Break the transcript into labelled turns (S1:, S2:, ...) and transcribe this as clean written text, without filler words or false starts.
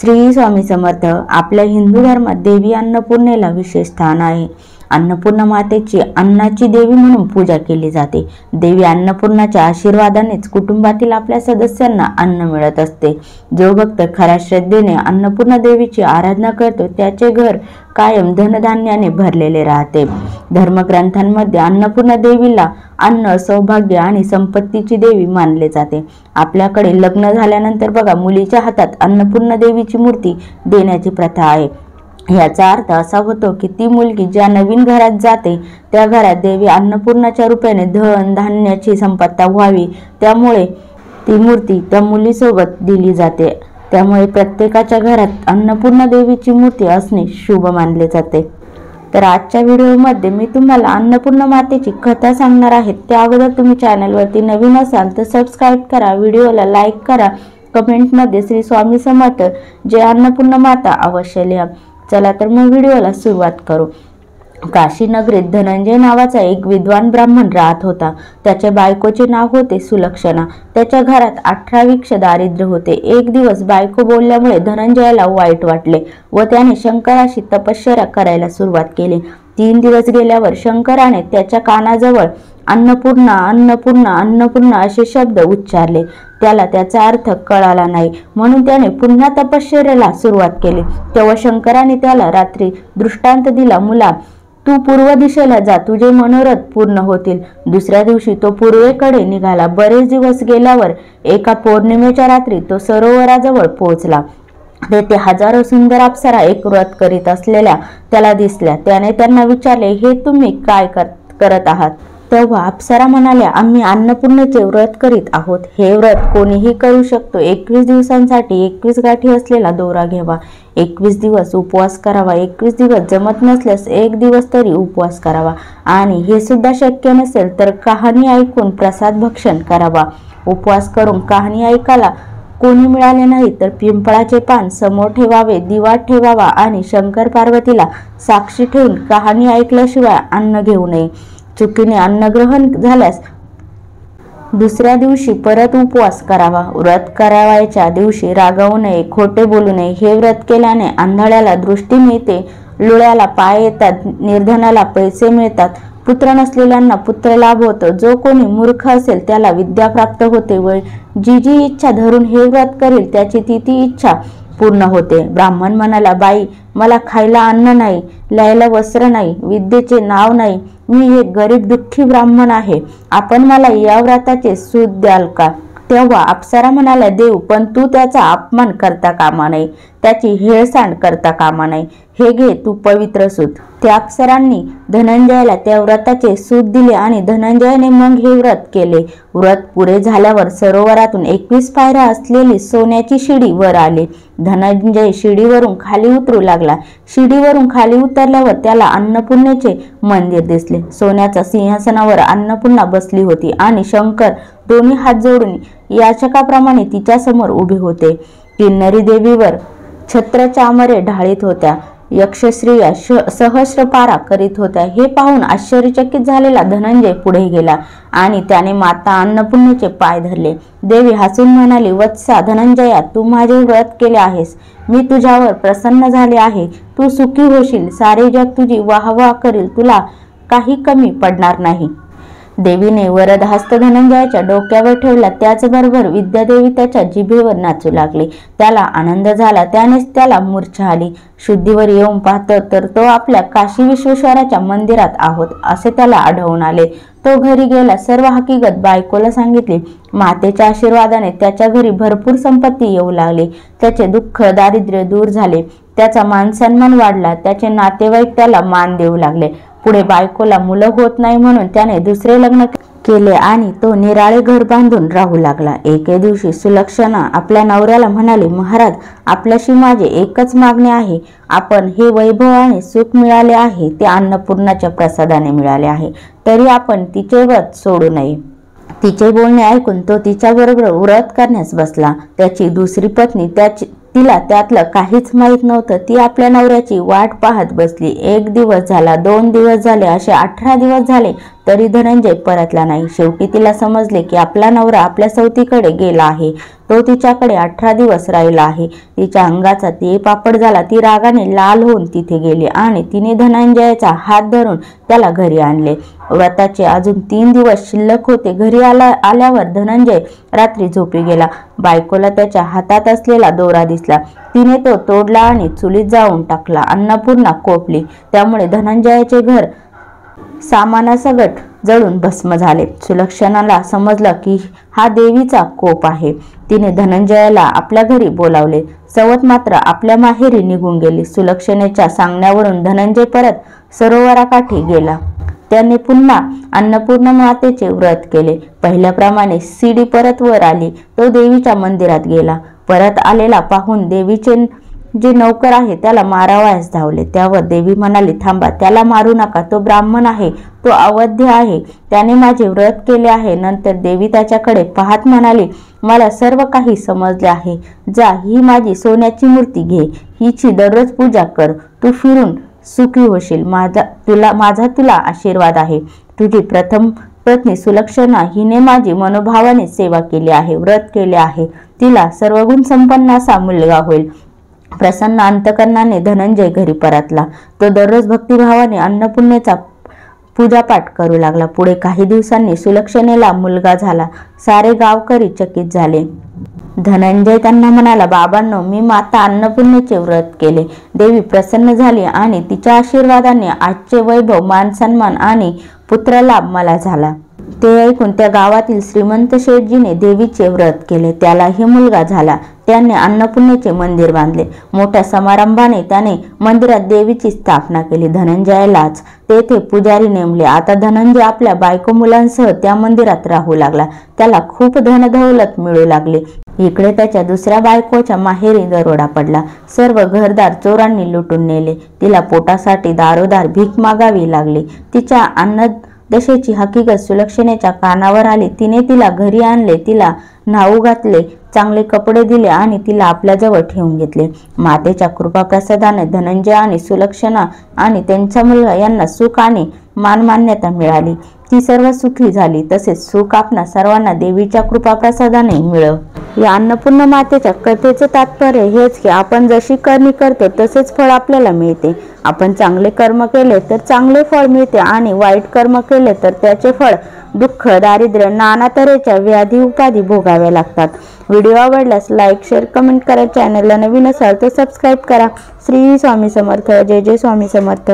S1: श्री स्वामी समर्थ। आपल्या हिंदू धर्मात देवी अन्नपूर्णेला विशेष स्थान आहे। अन्नपूर्णा मातेची अन्नाची देवी म्हणून पूजा केली जाते। देवी अन्नपूर्णाच्या आशीर्वादानेच कुटुंबातील आपल्या सदस्यांना अन्न मिळत असते। जो भक्त खऱ्या श्रद्धेने अन्नपूर्णा देवीची आराधना करतो त्याचे घर कायम धनधान्याने भरलेले राहते। धर्मग्रंथांमध्ये अन्नपूर्णा देवीला अन्न, सौभाग्य आणि संपत्तीची देवी मानले जाते। आपल्याकडे लग्न झाल्यानंतर बघा मुलीच्या हातात अन्नपूर्णा देवीची मूर्ती देण्याची प्रथा आहे। याचा अर्थ असा होतो की ती मुलगी ज्या नवीन घरात जाते त्या घरात देवी अन्नपूर्णाच्या रूपाने धन धान्याची संपत्ती व्हावी, त्यामुळे ती मूर्ती त्या मुलीसोबत दिली जाते। त्यामुळे प्रत्येकाच्या घरात अन्नपूर्णा देवीची मूर्ती असणे शुभ मानले जाते। तर आजच्या व्हिडिओमध्ये मी तुम्हाला अन्नपूर्णा मातेची कथा सांगणार आहे। त्या अगोदर तुम्ही चॅनलवरती नवीन असाल तर सबस्क्राइब करा, व्हिडिओला लाईक करा, कमेंटमध्ये श्री स्वामी समर्थ जय अन्नपूर्णा माता अवश्य लिहा। चला तर मग व्हिडिओला सुरुवात करू। काशी नगरीत धनंजय नावाचा एक विद्वान ब्राह्मण राहत होता। त्याच्या बायकोचे नाव होते सुलक्षणा। त्याच्या घरात 18 वृक्ष दारिद्र्य होते। एक दिवस बायको बोलल्यामुळे धनंजयाला वाईट वाटले व त्याने शंकराशी तपश्चर्या करायला सुरुवात केली। 3 दिवस गेल्यावर शंकराने त्याच्या कानाजवळ अन्नपूर्णा अन्नपूर्णा अन्नपूर्णा असे शब्द उच्चारले। त्याला त्याचा अर्थ कळाला नाही, म्हणून त्याने पुन्हा तपश्चर्याला सुरुवात केली। तेव्हा शंकराने त्याला रात्री दृष्टांत दिला, मुला तू पूर्व दिशेला जा, तुझे मनोरथ पूर्ण होतील। दुसऱ्या दिवशी तो पूर्वेकडे निघाला। बरेच दिवस गेल्यावर एका पौर्णिमेच्या रात्री तो सरोवराजवळ पोहोचला। तेथे हजारो सुंदर अप्सरा एक व्रत करीत असलेल्या त्याला दिसल्या। त्याने त्यांना विचारले, हे तुम्ही काय करत आहात? तेव्हा अप्सरा म्हणाल्या, आम्ही अन्नपूर्णेचे व्रत करीत आहोत। हे व्रत कोणीही करू शकतो। 21 दिवसांसाठी 21 गाठी असलेला दोरा घ्यावा, 21 दिवस उपवास करावा, 21 दिवस जमत नसल्यास 1 दिवस तरी उपवास करावा आणि हे सुद्धा शक्य नसेल तर कहाणी ऐकून प्रसाद भक्षण करावा। उपवास करून कहाणी ऐकायला कोणी मिळाले नाही तर पिंपळाचे पान समोर ठेवावे, दिवा ठेवावा आणि शंकर पार्वतीला साक्षी ठेवून कहाणी ऐकल्याशिवाय अन्न घेऊ नये। चुकीने अन्न ग्रहण झाल्यास दुसऱ्या दिवशी परत उपवास करावा। व्रत करावयाच्या दिवशी रागावू नये, खोटे बोलू नये। हे व्रत केल्याने आंधळ्याला दृष्टी मिळते, लुळ्याला पाय येतात, निर्धनाला पैसे मिळतात, पुत्र नसलेल्यांना पुत्र लाभ होतो, जो कोणी मूर्ख असेल त्याला विद्या प्राप्त होते व जी जी इच्छा धरून हे व्रत करेल त्याची ती इच्छा पूर्ण होते। ब्राह्मण म्हणाला, बाई मला खायला अन्न नाही, लिहायला वस्त्र नाही, विद्येचे नाव नाही, मी एक गरीब दुःखी ब्राह्मण आहे, आपण मला या व्रताचे सूत द्याल का? तेव्हा अप्सरा म्हणाल्या, देव, पण तू त्याचा अपमान करता कामा नये, त्याची हेळसांड करता कामा नये। हे घे तू पवित्र सूत। त्या अप्सरांनी धनंजयाला त्या व्रताचे सूत दिले आणि धनंजयाने मग हे व्रत केले। व्रत पुरे झाल्यावर सरोवरातून 21 पायऱ्या असलेली सोन्याची शिडी वर आली। धनंजय शिडीवरून खाली उतरू लागला। शिडीवरून खाली उतरल्यावर त्याला अन्नपूर्णेचे मंदिर दिसले। सोन्याच्या सिंहासनावर अन्नपूर्णा बसली होती आणि शंकर दोन्ही हात जोडून याचकाप्रमाणे तिच्या समोर उभे होते। किन्नरी देवीवर छत्रचामरे ढाळीत होत्या, यक्षस्त्रिया सहस्रपारा करीत होत्या। हे पाहून आश्चर्यचकित झालेला धनंजय पुढे गेला आणि त्याने माता अन्नपूर्णेचे पाय धरले। देवी हसून म्हणाली, वत्सा धनंजया, तू माझे व्रत केले आहेस, मी तुझ्यावर प्रसन्न झाले आहे, तू सुखी होशील, सारे जग तुझी वाहवा करील, तुला काही कमी पडणार नाही। देवीने वरदहस्त धनंजयाच्या डोक्यावर ठेवला। त्याचबरोबर विद्यादेवी त्याच्या जिभेवर नाचू लागली। त्याला आनंद झाला, त्यानेच त्याला मूर्छा आली। शुद्धीवर येऊन पाहतो तर तो आपल्या काशी विश्वेश्वराच्या मंदिरात आहोत असे त्याला आढळून आले। तो घरी गेला, सर्व हकीकत बायकोला सांगितली। मातेच्या आशीर्वादाने त्याच्या घरी भरपूर संपत्ती येऊ लागली। त्याचे दुःख दारिद्र्य दूर झाले, त्याचा मानसन्मान वाढला, त्याचे नातेवाईक त्याला मान देऊ लागले। पुढे बायकोला मुलं होत नाही म्हणून त्याने दुसरे लग्न केले आणि तो निराळे घर बांधून राहू लागला। एके दिवशी सुलक्षणा आपल्या नवऱ्याला म्हणाली, महाराज, आपल्याशी माझे एकच मागणे आहे, आपण हे वैभव आणि सुख मिळाले आहे ते अन्नपूर्णाच्या प्रसादाने मिळाले आहे, तरी आपण तिचे व्रत सोडू नये। तिचे बोलणे ऐकून तो तिच्याबरोबर व्रत करण्यास बसला। त्याची दुसरी पत्नी तिला त्यातलं काहीच माहीत नव्हतं। ती आपल्या नवऱ्याची वाट पाहत बसली। 1 दिवस झाला, 2 दिवस झाले, असे 18 दिवस झाले तरी धनंजय परतला नाही। शेवटी तिला समजले की आपला नवरा आपल्या सवतीकडे गेला आहे, तो तिच्याकडे 18 दिवस राहिला आहे। तिच्या अंगाचा पापड झाला। ती रागाने लाल होऊन तिथे गेली आणि तिने धनंजयाचा हात धरून त्याला घरी आणले। व्रताचे अजून 3 दिवस शिल्लक होते। घरी आल्यावर धनंजय रात्री झोपी गेला। बायकोला त्याच्या हातात असलेला दोरा दिसला। तिने तो तोडला आणि चुलीत जाळून टाकला। अन्नपूर्णा कोपली, त्यामुळे धनंजयाचे घर सामानासकट जळून भस्म झाले। सुलक्षणाला समजलं की हा देवीचा कोप आहे। तिने धनंजयाला आपल्या घरी बोलावले। सवत मात्र आपल्या माहेरी निघून गेली। सुलक्षणेच्या सांगण्यावरून धनंजय परत सरोवराकाठी गेला। त्याने पुन्हा अन्नपूर्णा मातेचे व्रत केले। पहिल्याप्रमाणे सीडी परत वर आली। तो देवीच्या मंदिरात गेला। परत आलेला पाहून देवीचे जे नौकर आहे त्याला मारावयास धावले। त्यावर देवी म्हणाली, थांबा, त्याला मारू नका, तो ब्राह्मण आहे, तो अवध्य आहे, त्याने माझे व्रत केले आहे। नंतर देवी त्याच्याकडे पाहत म्हणाली, मला सर्व काही समजले आहे। जा, ही माझी सोन्याची मूर्ती घे, हिची दररोज पूजा कर, तू फिरून सुखी होशील। माझा तुला आशीर्वाद आहे। तुझी प्रथम पत्नी सुलक्षणा हिने माझी मनोभावाने सेवा केली आहे, व्रत केले आहे, तिला सर्वगुण संपन्न असा मुलगा होईल। प्रसन्न अंतकरणाने धनंजय घरी परतला। तो दररोज भक्तिभावाने अन्नपूर्णेचा पूजापाठ करू लागला। पुढे काही दिवसांनी सुलक्षणेला मुलगा झाला। सारे गावकरी चकित झाले। धनंजय त्यांना म्हणाला, बाबांनो, मी माता अन्नपूर्णेचे व्रत केले। देवी प्रसन्न झाली आणि तिच्या आशीर्वादाने आजचे वैभव, मान सन्मान आणि पुत्रलाभ मला झाला। ते ऐकून त्या गावातील श्रीमंत शेठजीने देवीचे व्रत केले। त्यालाही मुलगा झाला। त्याने अन्नपूर्णेचे मंदिर बांधले। मोठ्या समारंभाने त्याने मंदिरात देवीची स्थापना केली। धनंजयालाच तेथे पुजारी नेमले। आता धनंजय आपल्या बायको मुलांसह त्या मंदिरात राहू लागला। त्याला खूप धनदौलत मिळू लागली। इकडे त्याच्या दुसऱ्या बायकोच्या माहेरी दरोडा पडला। सर्व घरदार चोरांनी लुटून नेले। तिला पोटासाठी दारोदार भीक मागावी लागली। तिच्या अन्नदशेची हकीकत सुलक्षणेच्या कानावर आली। तिने तिला घरी आणले, तिला न्हाऊ घातले, चांगले कपडे दिले आणि तिला आपल्याजवळ ठेवून घेतले। मातेच्या कृपाप्रसादाने धनंजय आणि सुलक्षणा आणि त्यांचा मुलगा यांना सुख आणि मानमान्यता मिळाली। ती सर्व सुखी झाली। तसेच सुख आपणा सर्वांना देवीच्या कृपाप्रसादाने मिळो। या अन्नपूर्णा मातेच्या कथेचे तात्पर्य हेच की आपण जशी करणी करतो तसेच फळ आपल्याला मिळते। आपण चांगले कर्म केले तर चांगले फळ मिळते आणि वाईट कर्म केले तर त्याचे फळ दुःख, दारिद्र्य, नाना तऱ्हेच्या व्याधी उपाधी भोगाव्या लागतात। व्हिडिओ आवडल्यास लाईक, शेअर, कमेंट करा। चॅनलला नवीन असाल तर सबस्क्राईब करा। श्री स्वामी समर्थ। जय जय स्वामी समर्थ।